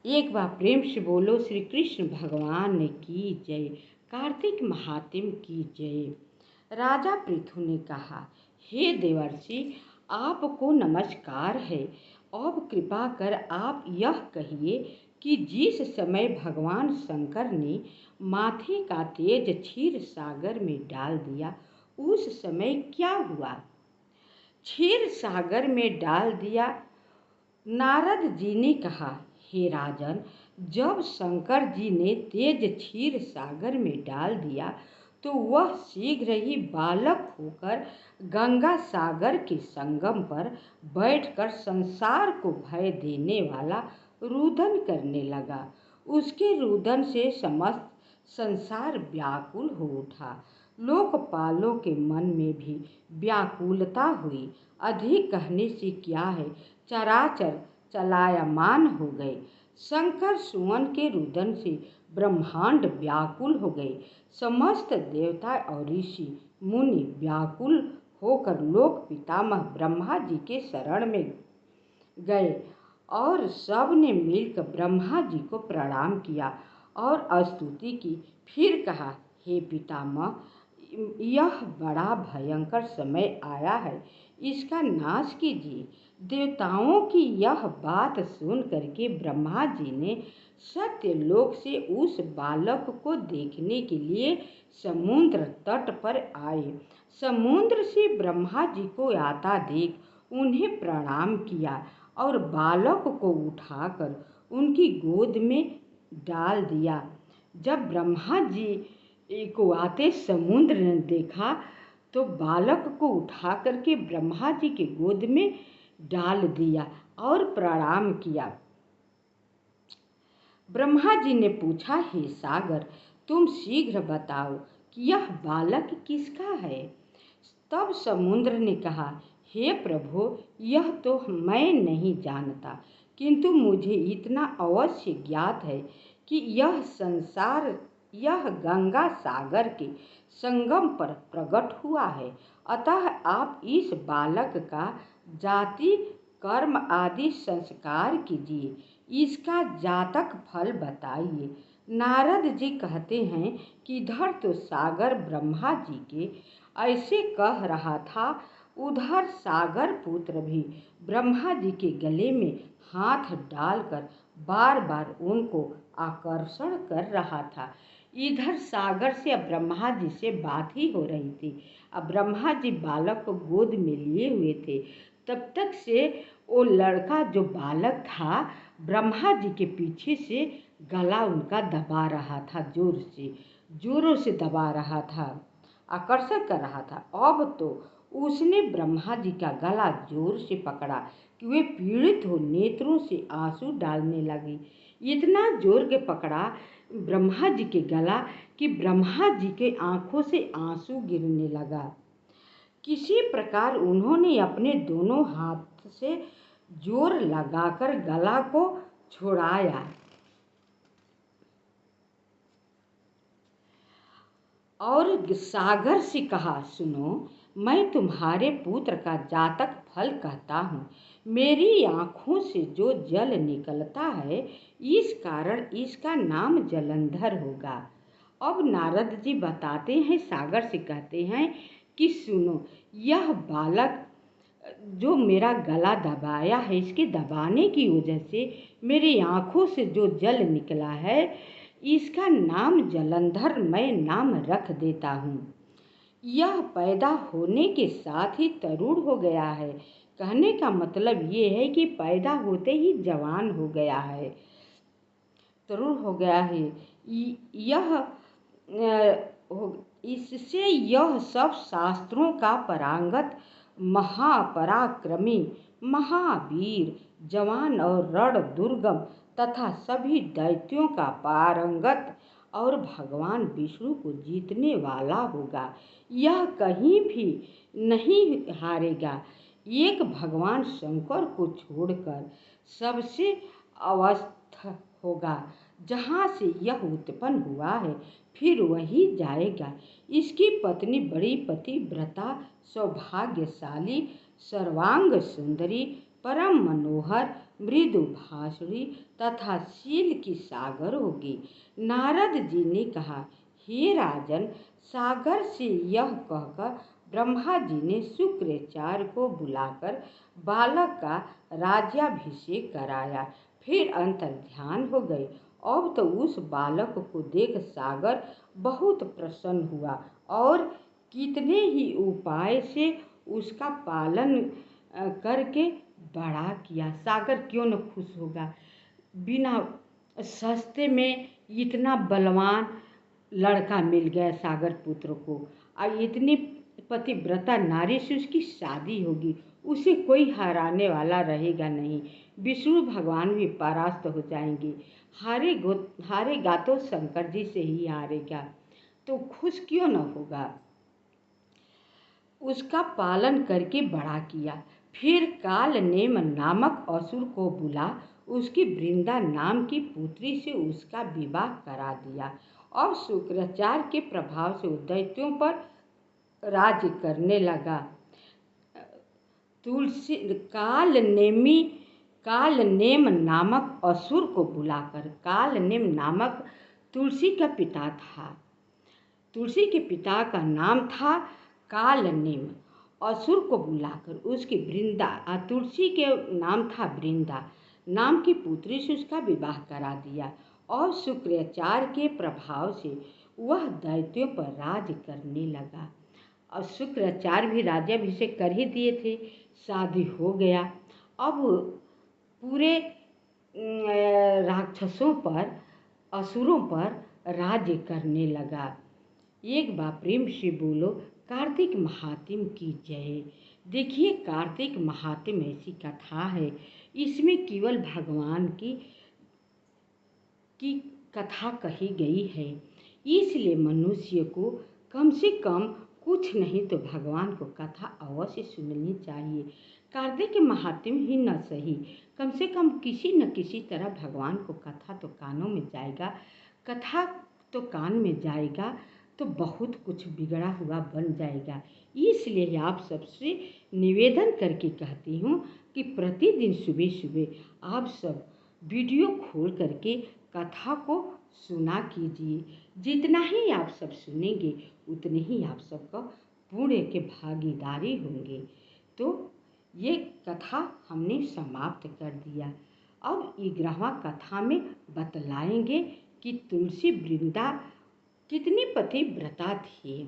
एक बार प्रेम से बोलो श्री कृष्ण भगवान की जय। कार्तिक महात्म्य की जय। राजा पृथु ने कहा, हे देवर्षि, आपको नमस्कार है। अब कृपा कर आप यह कहिए कि जिस समय भगवान शंकर ने माथे का तेज क्षीर सागर में डाल दिया उस समय क्या हुआ? क्षीर सागर में डाल दिया। नारद जी ने कहा, हे राजन, जब शंकर जी ने तेज क्षीर सागर में डाल दिया तो वह शीघ्र ही बालक होकर गंगा सागर के संगम पर बैठकर संसार को भय देने वाला रुदन करने लगा। उसके रुदन से समस्त संसार व्याकुल हो उठा। लोकपालों के मन में भी व्याकुलता हुई। अधिक कहने से क्या है, चराचर चलायमान हो गए। शंकर सुवन के रुदन से ब्रह्मांड व्याकुल हो गए। समस्त देवता और ऋषि मुनि व्याकुल होकर लोक पितामह ब्रह्मा जी के शरण में गए और सब ने मिलकर ब्रह्मा जी को प्रणाम किया और स्तुति की। फिर कहा, हे पितामह, यह बड़ा भयंकर समय आया है, इसका नाश कीजिए। देवताओं की यह बात सुन करके ब्रह्मा जी ने सत्यलोक से उस बालक को देखने के लिए समुद्र तट पर आए। समुद्र से ब्रह्मा जी को आता देख उन्हें प्रणाम किया और बालक को उठाकर उनकी गोद में डाल दिया। जब ब्रह्मा जी को आते समुद्र ने देखा तो बालक को उठा करके ब्रह्मा जी के गोद में डाल दिया और प्रणाम किया। ब्रह्मा जी ने पूछा, हे सागर, तुम शीघ्र बताओ कि यह बालक किसका है? तब समुद्र ने कहा, हे प्रभु, यह तो मैं नहीं जानता, किंतु मुझे इतना अवश्य ज्ञात है कि यह गंगा सागर के संगम पर प्रकट हुआ है। अतः आप इस बालक का जाति कर्म आदि संस्कार कीजिए, इसका जातक फल बताइए। नारद जी कहते हैं कि इधर तो सागर ब्रह्मा जी के ऐसे कह रहा था, उधर सागर पुत्र भी ब्रह्मा जी के गले में हाथ डालकर बार बार उनको आकर्षण कर रहा था। इधर सागर से अब ब्रह्मा जी से बात ही हो रही थी। अब ब्रह्मा जी बालक को गोद में लिए हुए थे। तब तक से वो लड़का जो बालक था ब्रह्मा जी के पीछे से गला उनका दबा रहा था, जोरों से दबा रहा था, आकर्षण कर रहा था। अब तो उसने ब्रह्मा जी का गला जोर से पकड़ा कि वे पीड़ित हो नेत्रों से आंसू डालने लगी। इतना जोर के पकड़ा ब्रह्मा जी के गला कि ब्रह्मा जी के आंखों से आंसू गिरने लगा। किसी प्रकार उन्होंने अपने दोनों हाथ से जोर लगाकर गला को छुड़ाया और सागर से कहा, सुनो, मैं तुम्हारे पुत्र का जातक फल कहता हूँ। मेरी आँखों से जो जल निकलता है इस कारण इसका नाम जलंधर होगा। अब नारद जी बताते हैं, सागर से कहते हैं कि सुनो, यह बालक जो मेरा गला दबाया है, इसके दबाने की वजह से मेरी आँखों से जो जल निकला है इसका नाम जलंधर मैं नाम रख देता हूँ। यह पैदा होने के साथ ही तरुण हो गया है। कहने का मतलब ये है कि पैदा होते ही जवान हो गया है, तरुण हो गया है। इससे यह सब शास्त्रों का पारंगत महापराक्रमी महावीर जवान और रण दुर्गम तथा सभी दैत्यों का पारंगत और भगवान विष्णु को जीतने वाला होगा। यह कहीं भी नहीं हारेगा। एक भगवान शंकर को छोड़कर सबसे अवस्थ होगा। जहाँ से यह उत्पन्न हुआ है फिर वही जाएगा। इसकी पत्नी बड़ी पतिव्रता, सौभाग्यशाली, सर्वांग सुंदरी, परम मनोहर, मृदु भाषणी तथा शील की सागर होगी। नारद जी ने कहा, हे राजन, सागर से यह कहकर ब्रह्मा जी ने शुक्राचार्य को बुलाकर बालक का राज्याभिषेक कराया। फिर अंतर्ध्यान हो गए। अब तो उस बालक को देख सागर बहुत प्रसन्न हुआ और कितने ही उपाय से उसका पालन करके बड़ा किया। सागर क्यों न खुश होगा। बिना सस्ते में इतना बलवान लड़का मिल गया सागर पुत्र को, और इतनी पतिव्रता नारी से उसकी शादी होगी, उसे कोई हराने वाला रहेगा नहीं। विष्णु भगवान भी परास्त हो जाएंगे। हारेगा तो शंकर जी से ही हारेगा, तो खुश क्यों न होगा। उसका पालन करके बड़ा किया। फिर कालनेम नामक असुर को बुला उसकी वृंदा नाम की पुत्री से उसका विवाह करा दिया। अब शुक्राचार्य के प्रभाव से दैत्यों पर राज्य करने लगा। तुलसी कालनेम नामक असुर को बुलाकर, कालनेम नामक तुलसी का पिता था, तुलसी के पिता का नाम था कालनेम। असुर को बुलाकर उसकी वृंदा, तुलसी के नाम था वृंदा नाम की पुत्री से उसका विवाह करा दिया। और शुक्राचार्य के प्रभाव से वह दैत्यों पर राज करने लगा। और शुक्राचार्य भी राज्याभिषेक कर ही दिए थे, शादी हो गया। अब पूरे राक्षसों पर, असुरों पर राज्य करने लगा। एक बार प्रेम से बोलो कार्तिक महात्म्य की जय। देखिए, कार्तिक महात्म्य ऐसी कथा है, इसमें केवल भगवान की कथा कही गई है। इसलिए मनुष्य को कम से कम कुछ नहीं तो भगवान को कथा अवश्य सुननी चाहिए। कार्तिक महात्म्य ही न सही, कम से कम किसी न किसी तरह भगवान को कथा तो कानों में जाएगा। कथा तो कान में जाएगा तो बहुत कुछ बिगड़ा हुआ बन जाएगा। इसलिए आप सबसे निवेदन करके कहती हूँ कि प्रतिदिन सुबह सुबह आप सब वीडियो खोल करके कथा को सुना कीजिए। जितना ही आप सब सुनेंगे उतने ही आप सबका पुण्य के भागीदारी होंगे। तो ये कथा हमने समाप्त कर दिया। अब 11वां कथा में बतलाएंगे कि तुलसी वृंदा कितनी पतिव्रता थी।